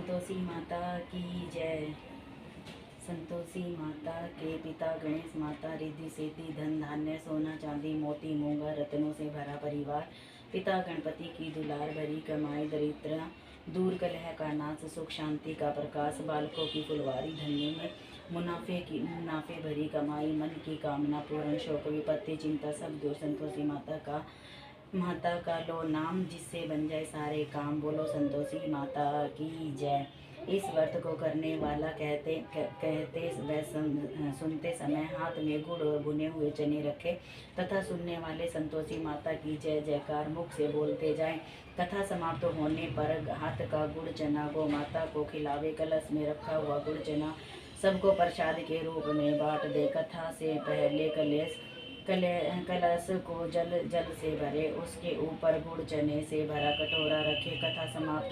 संतोषी माता की जय। संतोषी माता के पिता गणेश, माता रिद्धि सिद्धि धन धान्य सोना चांदी मोती मूंगा रत्नों से भरा परिवार। पिता गणपति की दुलार भरी कमाई, दरिद्र दूर कलह का नाश, सुख शांति का प्रकाश। बालकों की फुलवारी धन्य में मुनाफे भरी कमाई, मन की कामना पूर्ण, शोक विपत्ति चिंता सब दूर। संतोषी माता का लो नाम, जिससे बन जाए सारे काम। बोलो संतोषी माता की जय। इस व्रत को करने वाला कहते व सुनते समय हाथ में गुड़ और भुने हुए चने रखे तथा सुनने वाले संतोषी माता की जय जयकार मुख से बोलते जाएं। कथा समाप्त होने पर हाथ का गुड़ चना गो माता को खिलावे। कलश में रखा हुआ गुड़ चना सबको प्रसाद के रूप में बांट दे। कथा से पहले कलश को जल से भरे, उसके ऊपर गुड़ चने से भरा कटोरा रखे। कथा समाप्त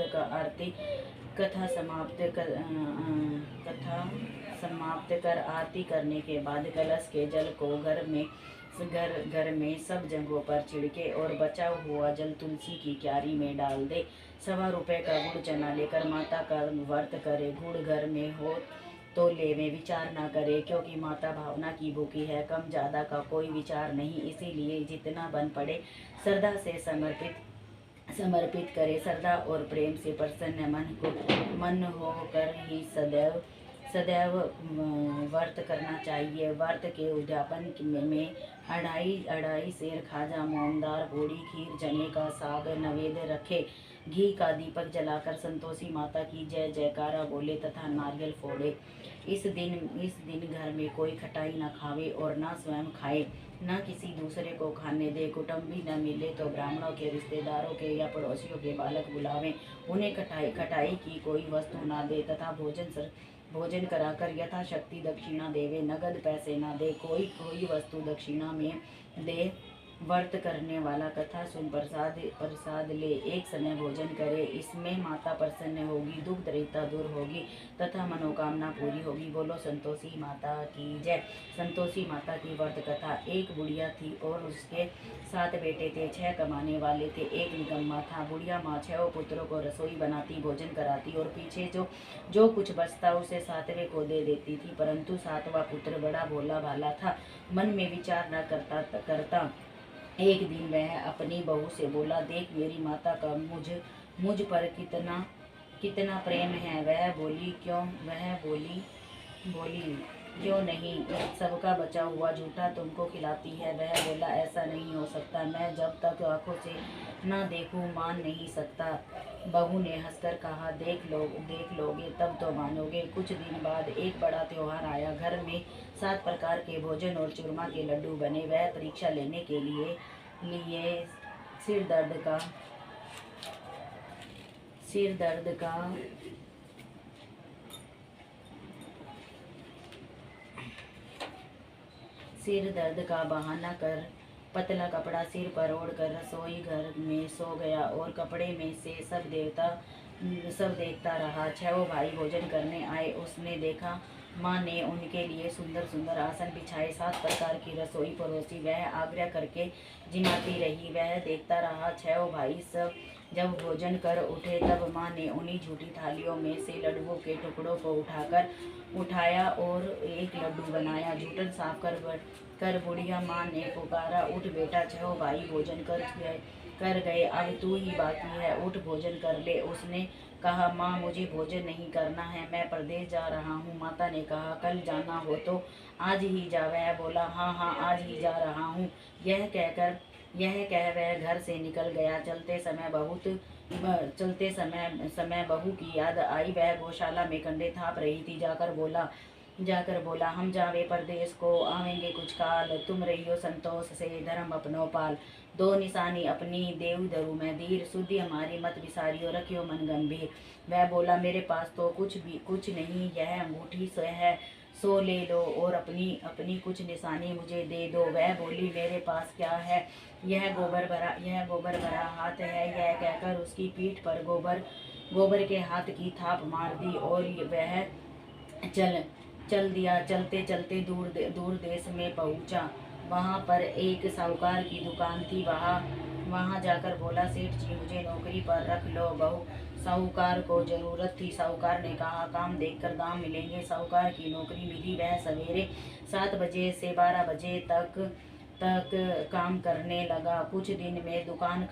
कर आरती करने के बाद कलश के जल को घर में सब जगहों पर छिड़के और बचा हुआ जल तुलसी की क्यारी में डाल दे। ₹1.25 का गुड़ चना लेकर माता का व्रत करे। गुड़ घर में हो तो लेवे, विचार ना करे, क्योंकि माता भावना की भूखी है। कम ज्यादा का कोई विचार नहीं, इसीलिए जितना बन पड़े श्रद्धा से समर्पित करे। श्रद्धा और प्रेम से प्रसन्न मन होकर ही सदैव व्रत करना चाहिए। व्रत के उद्यापन में अढ़ाई सेर खाजा, मोमदार, पूड़ी, खीर, चने का साग नैवेद्य रखे। घी का दीपक जलाकर संतोषी माता की जय जयकारा बोले तथा नारियल फोड़े। इस दिन घर में कोई खटाई न खावे और न स्वयं खाए, न किसी दूसरे को खाने दे। कुटुंबी न मिले तो ब्राह्मणों के, रिश्तेदारों के या पड़ोसियों के बालक बुलावें। उन्हें खटाई की कोई वस्तु ना दे तथा भोजन कराकर यथाशक्ति दक्षिणा देवे। नगद पैसे ना दे, कोई वस्तु दक्षिणा में दे। व्रत करने वाला कथा सुन प्रसाद ले, एक समय भोजन करे। इसमें माता प्रसन्न होगी, दुख दरिद्रता दूर होगी तथा मनोकामना पूरी होगी। बोलो संतोषी माता की जय। संतोषी माता की व्रत कथा। एक बुढ़िया थी और उसके 7 बेटे थे। 6 कमाने वाले थे, एक निकम्मा था। बुढ़िया माँ 6 पुत्रों को रसोई बनाती, भोजन कराती और पीछे जो कुछ बचता उसे 7वें को दे देती थी। परंतु 7वां पुत्र बड़ा भोला भाला था, मन में विचार न करता। एक दिन वह अपनी बहू से बोला, देख मेरी माता का मुझ पर कितना प्रेम है। वह बोली क्यों नहीं, सबका बचा हुआ झूठा तुमको खिलाती है। वह बोला, ऐसा नहीं हो सकता, मैं जब तक आंखों से ना देखूं मान नहीं सकता। बहू ने हंसकर कहा, देख लोगे तब तो मानोगे। कुछ दिन बाद एक बड़ा त्योहार आया। घर में 7 प्रकार के भोजन और चूरमा के लड्डू बने। वह परीक्षा लेने के लिए सिर दर्द का बहाना कर पतला कपड़ा सिर पर ओढ़कर रसोई घर में सो गया और कपड़े में से सब देखता रहा। 6 भाई भोजन करने आए। उसने देखा माँ ने उनके लिए सुंदर आसन बिछाए, 7 प्रकार की रसोई परोसी। वह आग्रह करके जिमाती रही। वह देखता रहा। 6 भाई सब जब भोजन कर उठे तब माँ ने उन्हीं झूठी थालियों में से लड्डुओं के टुकड़ों को उठाया और एक लड्डू बनाया। जूठन साफ कर बुढ़िया माँ ने पुकारा, उठ बेटा, 6 भाई भोजन कर गए, अब तू ही बाकी है, उठ भोजन कर ले। उसने कहा, माँ मुझे भोजन नहीं करना है, मैं परदेश जा रहा हूँ। माता ने कहा, कल जाना हो तो आज ही जा। वह बोला, हाँ आज ही जा रहा हूँ। यह कह वह घर से निकल गया। चलते समय बहू की याद आई। वह गौशाला में कंडे थाप रही थी। जाकर बोला, हम जावे परदेश को, आवेंगे कुछ काल। तुम रहियो संतोष से, धर्म अपनो पाल। 2 निशानी अपनी देव धरु में धीर, सुधि हमारी मत विसारियो, रखियो मन गंभीर। वह बोला, मेरे पास तो कुछ नहीं, यह अंगूठी से है, सो ले लो और अपनी कुछ निशानी मुझे दे दो। वह बोली, मेरे पास क्या है, यह गोबर भरा हाथ है। यह कहकर उसकी पीठ पर गोबर के हाथ की थाप मार दी और वह चल दिया। चलते चलते दूर देश में पहुंचा। वहां पर एक साहूकार की दुकान थी। वहां जाकर बोला, सेठ जी मुझे नौकरी पर रख लो। बहू साहूकार को जरूरत थी। साहूकार ने कहा, काम देखकर दाम मिलेंगे। साहूकार की नौकरी मिली। वह सवेरे 7 बजे से 12 बजे तक काम करने लगा। कुछ दिन में दुकान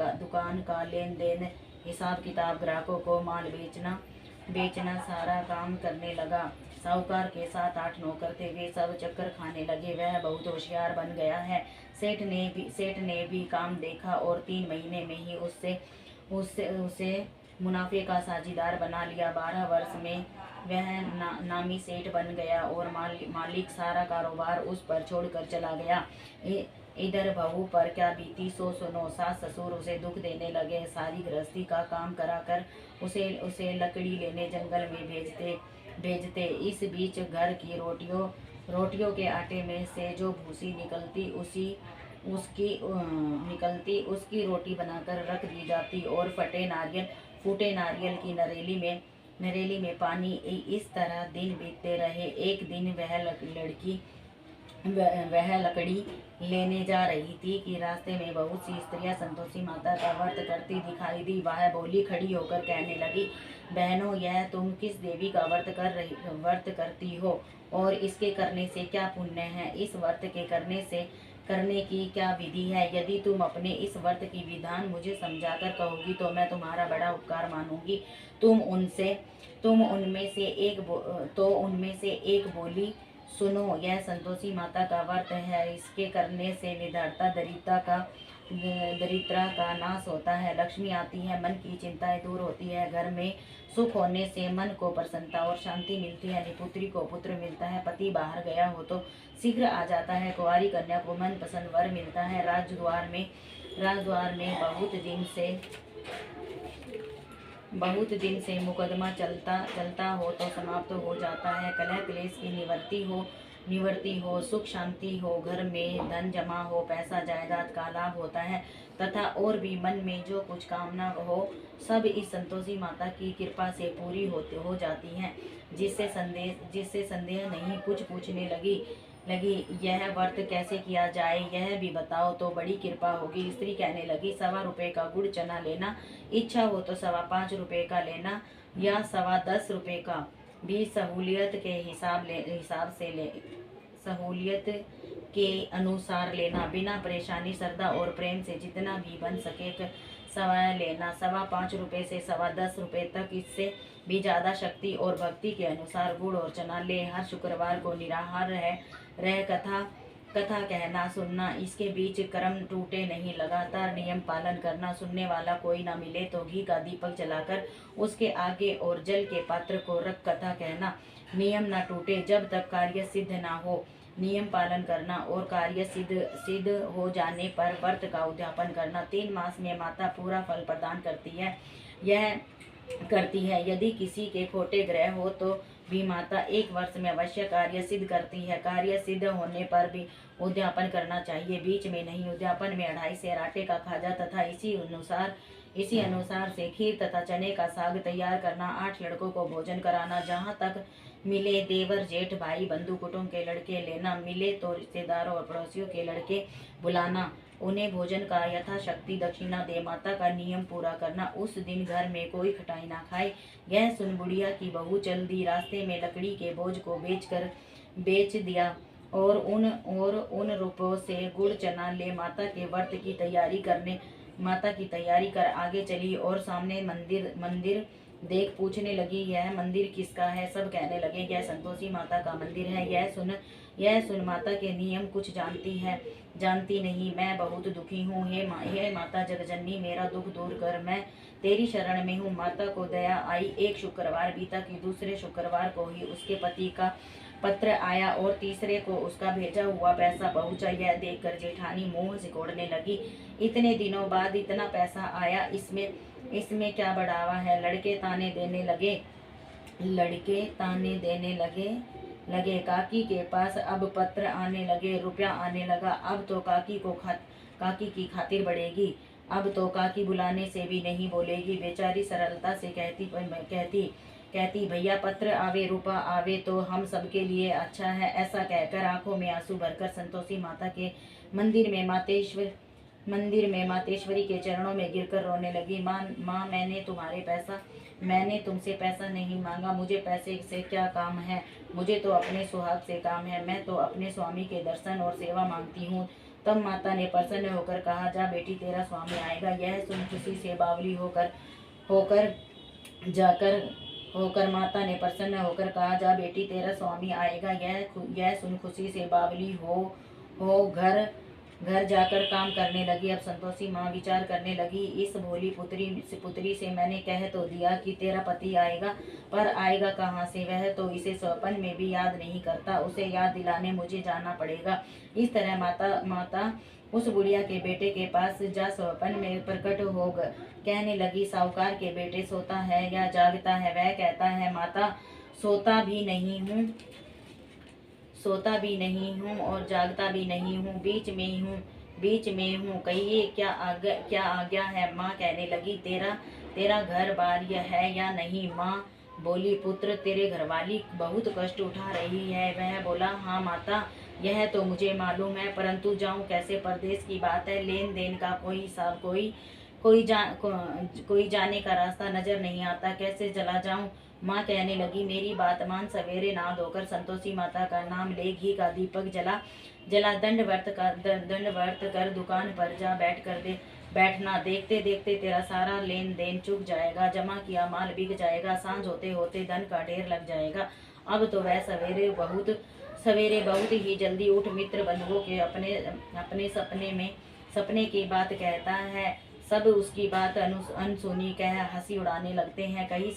का लेन देन, हिसाब किताब, ग्राहकों को माल बेचना सारा काम करने लगा। साहूकार के 7-8 नौकर थे। वे सब चक्कर खाने लगे। वह बहुत होशियार बन गया है। सेठ ने भी काम देखा और 3 महीने में ही उसे मुनाफे का साझीदार बना लिया। 12 वर्ष में वह नामी सेठ बन गया और मालिक सारा कारोबार उस पर छोड़कर चला गया। इधर बहू पर क्या बीती सो सुनो। सास ससुर उसे दुख देने लगे। सारी गृहस्थी का काम कराकर उसे लकड़ी लेने जंगल में भेजते। इस बीच घर की रोटियों के आटे में से जो भूसी निकलती उसकी रोटी बनाकर रख दी जाती और फूटे नारियल की नरेली में पानी। इस तरह दिन बीतते रहे। एक दिन वह लकड़ी लेने जा रही थी कि रास्ते में बहुत सी स्त्रियां संतोषी माता का व्रत करती दिखाई दी। वह बोली, खड़ी होकर कहने लगी, बहनों, यह तुम किस देवी का व्रत करती हो और इसके करने से क्या पुण्य है? इस व्रत के करने की क्या विधि है? यदि तुम अपने इस व्रत की विधान मुझे समझाकर कहोगी तो मैं तुम्हारा बड़ा उपकार मानूंगी। उनमें से एक बोली, सुनो, यह संतोषी माता का व्रत है। इसके करने से दरिद्रता का नाश होता है, लक्ष्मी आती है, मन की चिंताएं दूर होती है, घर में सुख होने से मन को प्रसन्नता और शांति मिलती है, निपुत्री को पुत्र मिलता है, पति बाहर गया हो तो शीघ्र आ जाता है, कुंवारी कन्या को मन पसंद वर मिलता है, राजद्वार में बहुत दिन से मुकदमा चलता हो तो समाप्त हो जाता है, कलह क्लेश की निवृत्ति हो, सुख शांति हो, घर में धन जमा हो, पैसा जायदाद का लाभ होता है तथा और भी मन में जो कुछ कामना हो सब इस संतोषी माता की कृपा से पूरी हो जाती है। जिससे संदेह नहीं कुछ पूछने लगी, यह व्रत कैसे किया जाए यह भी बताओ तो बड़ी कृपा होगी। स्त्री कहने लगी, 1.25 रुपए का गुड़ चना लेना, इच्छा हो तो 5.25 रुपए का लेना या 10.25 रुपए का भी सहूलियत के अनुसार लेना, बिना परेशानी, श्रद्धा और प्रेम से जितना भी बन सके सवाया लेना। 5.25 रुपए से 10.25 रुपए तक, इससे भी ज्यादा शक्ति और भक्ति के अनुसार गुड़ और चना ले। हर शुक्रवार को निराहार रह कथा कहना सुनना, इसके बीच कर्म टूटे नहीं, लगातार नियम पालन करना। सुनने वाला कोई ना मिले तो घी का दीपक जलाकर उसके आगे और जल के पात्र को रख कथा कहना। नियम ना टूटे जब तक कार्य सिद्ध ना हो, नियम पालन करना और कार्य सिद्ध हो जाने पर व्रत का उद्यापन करना। 3 मास में माता पूरा फल प्रदान करती है। यदि किसी के खोटे ग्रह हो तो भी माता 1 वर्ष में अवश्य कार्य सिद्ध करती है। कार्य सिद्ध होने पर भी उद्यापन करना चाहिए, बीच में नहीं। उद्यापन में 2.5 सेर आटे का खाजा तथा इसी अनुसार से खीर तथा चने का साग तैयार करना। 8 लड़कों को भोजन कराना, जहाँ तक मिले देवर जेठ भाई बंधु कुटुंब के लड़के लेना, मिले तो रिश्तेदारों और पड़ोसियों के लड़के बुलाना, उन्हें भोजन का यथाशक्ति दक्षिणा दे। माता का नियम पूरा करना, उस दिन घर में कोई खटाई ना खाए। यह सुन बुढ़िया की बहू चल दी। रास्ते में लकड़ी के बोझ को बेच दिया और उन रुपयों से गुड़ चना ले माता के व्रत की तैयारी कर आगे चली और सामने मंदिर देख पूछने लगी, यह मंदिर किसका है? सब कहने लगे, यह संतोषी माता का मंदिर है। यह सुन माता के नियम कुछ जानती नहीं। मैं बहुत दुखी हूँ, हे माता जगजननी, मेरा दुख दूर कर, मैं तेरी शरण में हूँ। माता को दया आई। एक शुक्रवार बीता कि दूसरे शुक्रवार को ही उसके पति का पत्र आया और तीसरे को उसका भेजा हुआ पैसा पहुंचा। यह देखकर जेठानी मुंह सिकोड़ने लगी, इतने दिनों बाद इतना पैसा आया, इसमें क्या बढ़ावा है? लड़के ताने देने लगे। काकी के पास अब पत्र आने लगे, रुपया आने लगा। अब तो काकी की खातिर बढ़ेगी। अब तो काकी बुलाने से भी नहीं बोलेगी। बेचारी सरलता से कहती भैया पत्र आवे, रुपया आवे तो हम सबके लिए अच्छा है। ऐसा कहकर आंखों में आंसू भरकर संतोषी माता के मंदिर में मंदिर में मातेश्वरी के चरणों में गिरकर रोने लगी। माँ माँ मैंने तुमसे पैसा नहीं मांगा, मुझे पैसे से क्या काम है, मुझे तो अपने सुहाग से काम है, मैं तो अपने स्वामी के दर्शन और सेवा मांगती हूँ। तब माता ने प्रसन्न होकर कहा, जा बेटी तेरा स्वामी आएगा। यह सुन खुशी से बावली होकर जाकर होकर माता ने प्रसन्न होकर कहा, जा बेटी तेरा स्वामी आएगा। यह सुन खुशी से बावली हो घर जाकर काम करने लगी। अब संतोषी माँ विचार करने लगी, इस भोली पुत्री से मैंने कह तो दिया कि तेरा पति आएगा, पर आएगा कहाँ से, वह तो इसे स्वप्न में भी याद नहीं करता, उसे याद दिलाने मुझे जाना पड़ेगा। इस तरह माता उस बुढ़िया के बेटे के पास जा स्वप्न में प्रकट हो कहने लगी, साहूकार के बेटे सोता है या जागता है? वह कहता है, माता सोता भी नहीं हूँ और जागता भी नहीं हूँ, बीच में हूँ, कहिए क्या आज्ञा है? माँ कहने लगी, तेरा घर बार है या नहीं? माँ बोली, पुत्र तेरे घरवाली बहुत कष्ट उठा रही है। वह बोला, हाँ माता, यह तो मुझे मालूम है, परंतु जाऊं कैसे? परदेश की बात है, लेन देन का कोई हिसाब कोई जाने का रास्ता नजर नहीं आता, कैसे चला जाऊं? माँ कहने लगी, मेरी बात मान, सवेरे नहा धोकर संतोषी माता का नाम ले, घी का दीपक जला दंडवत कर दुकान पर जा बैठना। देखते देखते तेरा सारा लेन देन चुक जाएगा, जमा किया माल बिक जाएगा, सांझ होते होते धन का ढेर लग जाएगा। अब तो वह सवेरे बहुत ही जल्दी उठ मित्र बंधुओं के अपने सपने की बात कहता है। सब उसकी बात अनसुनी कह हंसी उड़ाने लगते हैं। कई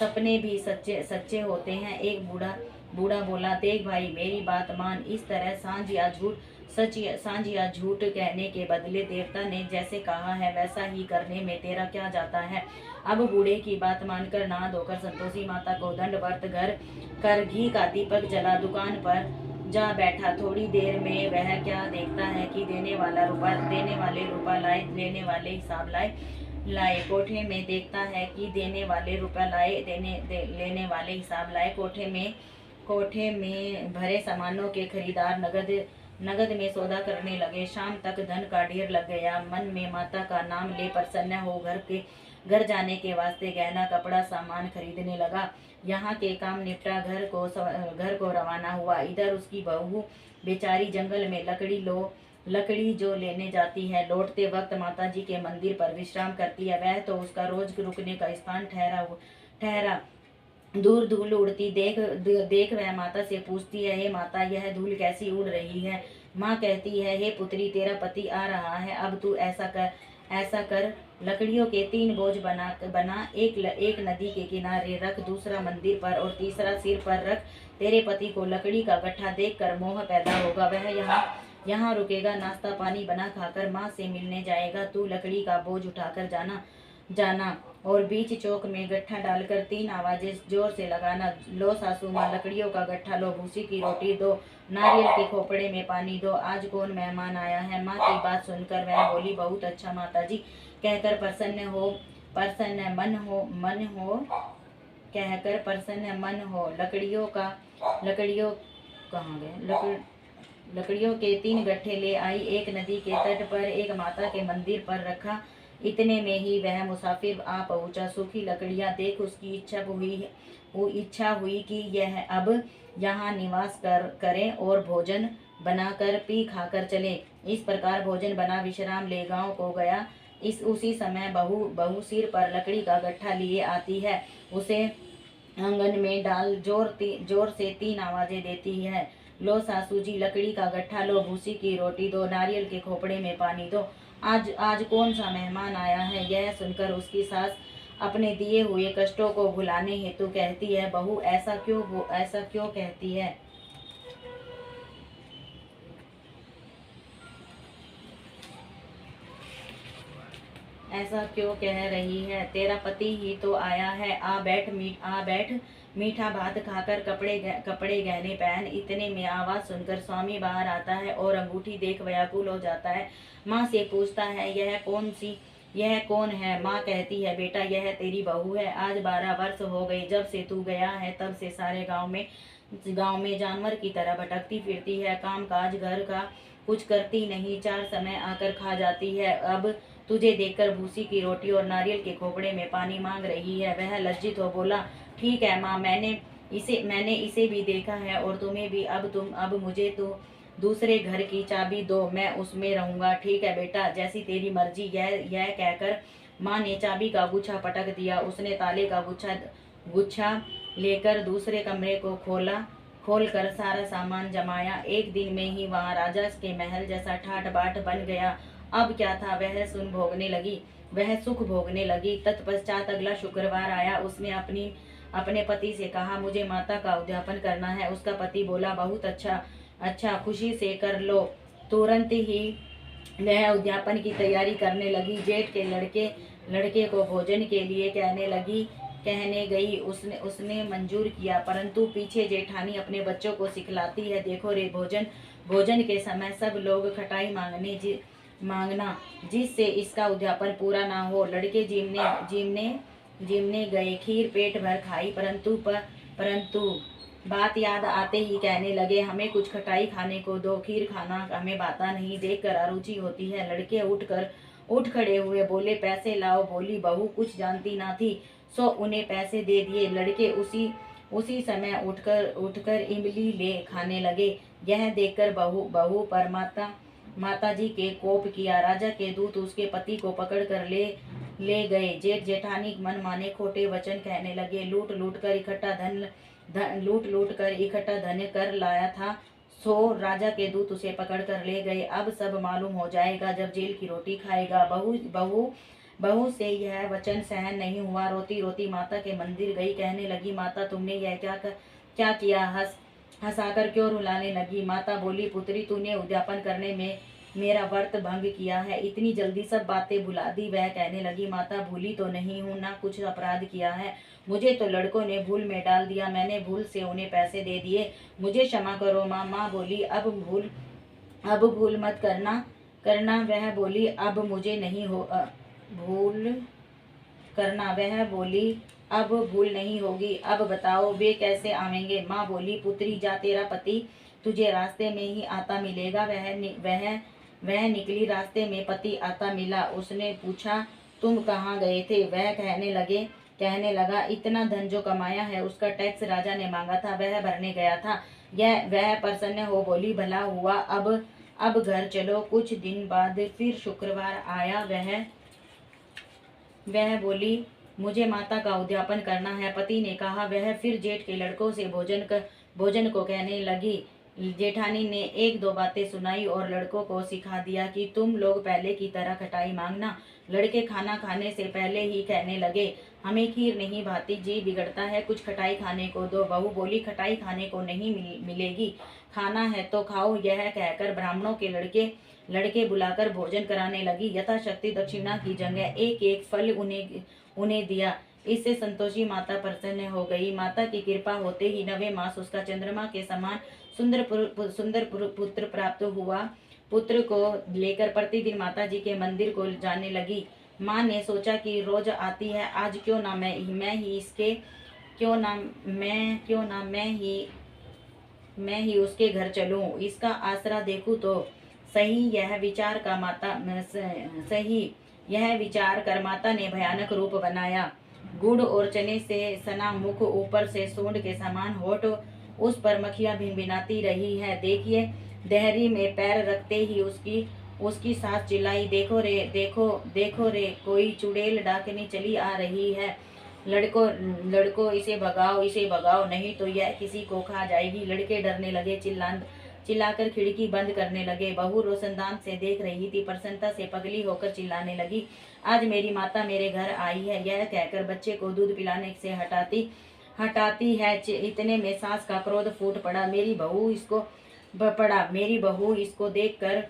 सपने भी सच्चे होते हैं। एक बूढ़ा बोला, देख भाई, मेरी बात मान, इस तरह सांझ या झूठ कहने के बदले देवता ने जैसे कहा है वैसा ही करने में तेरा क्या जाता है? अब बूढ़े की बात मानकर नहा धोकर संतोषी माता को दंडवत कर घी का दीपक जला दुकान पर जा बैठा। थोड़ी देर में वह क्या देखता है कि देने वाले रुपया लाए, लेने वाले हिसाब लाए। कोठे में देखता है कि देने वाले रुपया लाए, लेने वाले हिसाब लाए। कोठे में भरे सामानों के खरीदार नगद में सौदा करने लगे। शाम तक धन का ढेर लग गया। मन में माता का नाम ले प्रसन्न हो घर जाने के वास्ते गहना कपड़ा सामान खरीदने लगा। यहाँ के काम निपटा, घर को रवाना हुआ। इधर उसकी बहू बेचारी जंगल में लकड़ी जो लेने जाती है, लौटते वक्त माता जी के मंदिर पर विश्राम करती है। वह तो उसका रोज रुकने का स्थान ठहरा। दूर धूल उड़ती देख वह माता से पूछती है, हे माता, यह धूल कैसी उड़ रही है? माँ कहती है, हे पुत्री, तेरा पति आ रहा है, अब तू ऐसा कर, लकड़ियों के 3 बोझ बना एक नदी के किनारे रख, दूसरा मंदिर पर और तीसरा सिर पर रख। तेरे पति को लकड़ी का गट्ठा देखकर मोह पैदा होगा, वह यहाँ रुकेगा, नाश्ता पानी बना खाकर माँ से मिलने जाएगा। तू लकड़ी का बोझ उठाकर जाना और बीच चौक में गट्ठा डालकर 3 आवाजें जोर से लगाना। लो सासू माँ, लकड़ियों का गट्ठा लो, भूसी की रोटी दो, नारियल के खोपड़े में पानी दो, आज कौन मेहमान आया है? माँ की बात सुनकर वह बोली, बहुत अच्छा माता जी, कहकर प्रसन्न मन हो लकड़ियों के 3 गट्ठे ले आई, एक नदी के तट पर, एक माता के मंदिर पर रखा। इतने में ही वह मुसाफिर आ पहुंचा। सूखी लकड़ियां देख उसकी इच्छा हुई कि यह अब यहाँ निवास करें और भोजन बनाकर पी खाकर चले। इस प्रकार भोजन बना विश्राम ले गांव को गया। उसी समय बहू सिर पर लकड़ी का गट्ठा लिए आती है। उसे आंगन में डाल जोर से 3 आवाजें देती है, लो सासू जी, लकड़ी का गट्ठा लो, भूसी की रोटी दो, नारियल के खोपड़े में पानी दो, आज कौन सा मेहमान आया है? यह सुनकर उसकी सास अपने दिए हुए कष्टों को भुलाने हेतु कहती है, बहू, ऐसा क्यों कहती है? ऐसा क्यों कह रही है? तेरा पति ही तो आया है, आ बैठ मीठा भात खाकर कपड़े गहने पहन। इतने में आवाज सुनकर स्वामी बाहर आता है और अंगूठी देख व्याकुल हो जाता है। माँ से पूछता है, यह कौन है? माँ कहती है, बेटा, यह तेरी बहू है। आज 12 वर्ष हो गए जब से तू गया है, तब से सारे गांव में गांव में जानवर की तरह भटकती फिरती है, काम काज घर का कुछ करती नहीं, चार समय आकर खा जाती है। अब तुझे देखकर भूसी की रोटी और नारियल के खोपड़े में पानी मांग रही है। वह लज्जित हो बोला, ठीक है माँ, मैंने इसे भी देखा है और तुम्हें भी। अब मुझे तो दूसरे घर की चाबी दो, मैं उसमें रहूंगा। ठीक है बेटा, जैसी तेरी मर्जी। यह कहकर माँ ने चाबी का गुच्छा पटक दिया। उसने ताले का गुच्छा लेकर दूसरे कमरे को खोलकर सारा सामान जमाया। एक दिन में ही वहां राजा के महल जैसा ठाट बाट बन गया। अब क्या था, वह सुख भोगने लगी। तत्पश्चात अगला शुक्रवार आया। उसने अपने पति से कहा, मुझे माता का उद्यापन करना है। उसका पति बोला, बहुत अच्छा, खुशी से कर लो। तुरंत ही वह उद्यापन की तैयारी करने लगी। जेठ के लड़के को भोजन के लिए कहने गई। उसने मंजूर किया, परंतु पीछे जेठानी अपने बच्चों को सिखलाती है, देखो रे, भोजन के समय सब लोग खटाई मांगना, जिससे इसका उद्यापन पूरा ना हो। लड़के जिमने गए, खीर पेट भर खाई, परंतु बात याद आते ही कहने लगे, हमें कुछ खटाई खाने को दो, खीर खाना हमें भाता नहीं, देखकर अरुचि होती है। लड़के उठ खड़े हुए, बोले, पैसे लाओ। बोली बहू कुछ जानती ना थी, सो उन्हें पैसे दे दिए। लड़के उसी समय उठकर इमली ले खाने लगे। यह देखकर बहू पर माता जी के कोप किया। राजा के दूत उसके पति को पकड़ कर ले गए। जेठ जेठानी मन माने खोटे वचन कहने लगे। लूट लूट कर इकट्ठा धन कर लाया था, सो राजा के दूत उसे पकड़ कर ले गए। अब सब मालूम हो जाएगा जब जेल की रोटी खाएगा। बहू से यह वचन सहन नहीं हुआ। रोती रोती माता के मंदिर गई। कहने लगी, माता तुमने यह क्या किया? हंसाकर क्यों रुलाने लगी? माता बोली, पुत्री, तूने उद्यापन करने में मेरा व्रत भंग किया है, इतनी जल्दी सब बातें भुला दी। वह कहने लगी, माता भूली तो नहीं हूँ, ना कुछ अपराध किया है, मुझे तो लड़कों ने भूल में डाल दिया, मैंने भूल से उन्हें पैसे दे दिए, मुझे क्षमा करो माँ। माँ बोली, अब भूल मत करना। वह बोली, अब मुझे नहीं हो भूल करना। वह बोली, अब भूल नहीं होगी। अब बताओ वे कैसे आवेंगे? माँ बोली, पुत्री, जा, तेरा पति तुझे रास्ते में ही आता मिलेगा। वह निकली, रास्ते में पति आता मिला। उसने पूछा, तुम कहाँ गए थे? वह कहने लगा, इतना धन जो कमाया है उसका टैक्स राजा ने मांगा था, वह भरने गया था। वह प्रसन्न हो बोली, भला हुआ, अब घर चलो। कुछ दिन बाद फिर शुक्रवार आया। वह बोली, मुझे माता का उद्यापन करना है। पति ने कहा। वह फिर जेठ के लड़कों से भोजन को कहने लगी। जेठानी ने एक दो बातें सुनाई और लड़कों को सिखा दिया कि तुम लोग पहले की तरह खटाई मांगना। लड़के खाना खाने से पहले ही कहने लगे, हमें खीर नहीं भाती, जी बिगड़ता है, कुछ खटाई खाने को दो। बहू बोली, खटाई खाने को नहीं मिलेगी, खाना है तो खाओ। यह कहकर ब्राह्मणों के लड़के बुलाकर भोजन कराने लगी। यथाशक्ति दक्षिणा की जगह एक एक फल उन्हें दिया। इससे संतोषी माता प्रसन्न हो गई। माता की कृपा होते ही 9वें मास उसका चंद्रमा के समान सुंदर पुत्र प्राप्त हुआ। पुत्र को लेकर प्रतिदिन माता जी के मंदिर को जाने लगी। माँ ने सोचा कि रोज आती है, आज क्यों ना मैं ही उसके घर चलूं, इसका आसरा देखूं तो सही। यह विचार कर माता ने भयानक रूप बनाया। गुड़ और चने से सना मुख, ऊपर से सूंड के समान होठ, उस पर मक्खियां भिनभिनाती रही है। देखिए, देहरी में पैर रखते ही उसकी सास चिल्लाई, देखो रे, कोई चुड़ैल डाकनी चली आ रही है। लड़को इसे भगाओ, नहीं तो यह किसी को खा जाएगी। लड़के डरने लगे, चिल्लाकर खिड़की बंद करने लगे। बहू रोशनदान से देख रही थी, प्रसन्नता से पगली होकर चिल्लाने लगी, आज मेरी माता मेरे घर आई है। यह कहकर बच्चे को दूध पिलाने से हटाती है। इतने में सास का क्रोध फूट पड़ा। मेरी बहू इसको देखकर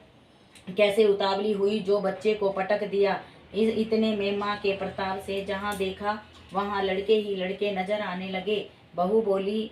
कैसे उतावली हुई, जो बच्चे को पटक दिया। इतने में माँ के प्रताप से जहाँ देखा वहाँ लड़के ही लड़के नजर आने लगे। बहू बोली,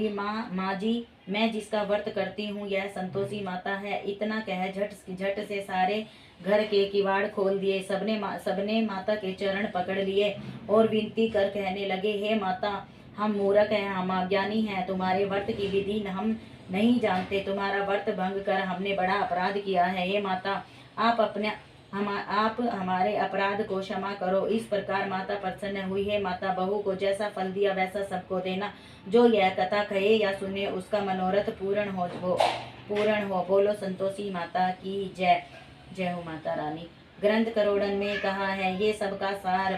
माँ जी, मैं जिसका व्रत करती हूँ यह संतोषी माता है। इतना कह झट से सारे घर के किवाड़ खोल दिए। सबने माता के चरण पकड़ लिए और विनती कर कहने लगे, हे माता, हम मूर्ख हैं, हम अज्ञानी हैं, तुम्हारे व्रत की विधि हम नहीं जानते, तुम्हारा व्रत भंग कर हमने बड़ा अपराध किया है। हे माता, आप हमारे अपराध को क्षमा करो। इस प्रकार माता प्रसन्न हुई है। माता, बहू को जैसा फल दिया वैसा सबको देना। जो यह कथा कहे या सुने उसका मनोरथ पूर्ण हो। बोलो संतोषी माता की जय। जय हो माता रानी। ग्रंथ करोड़न में कहा है, ये सबका सार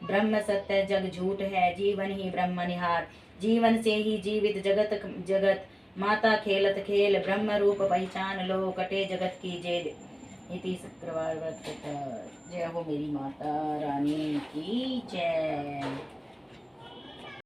ब्रह्म सत्य जग झूठ है, जीवन ही ब्रह्म निहार। जीवन से ही जीवित जगत माता खेलत खेल, ब्रह्म रूप पहचान लो, कटे जगत की जेल। इति शुक्रवार व्रत कथा। जय हो मेरी माता रानी की जय।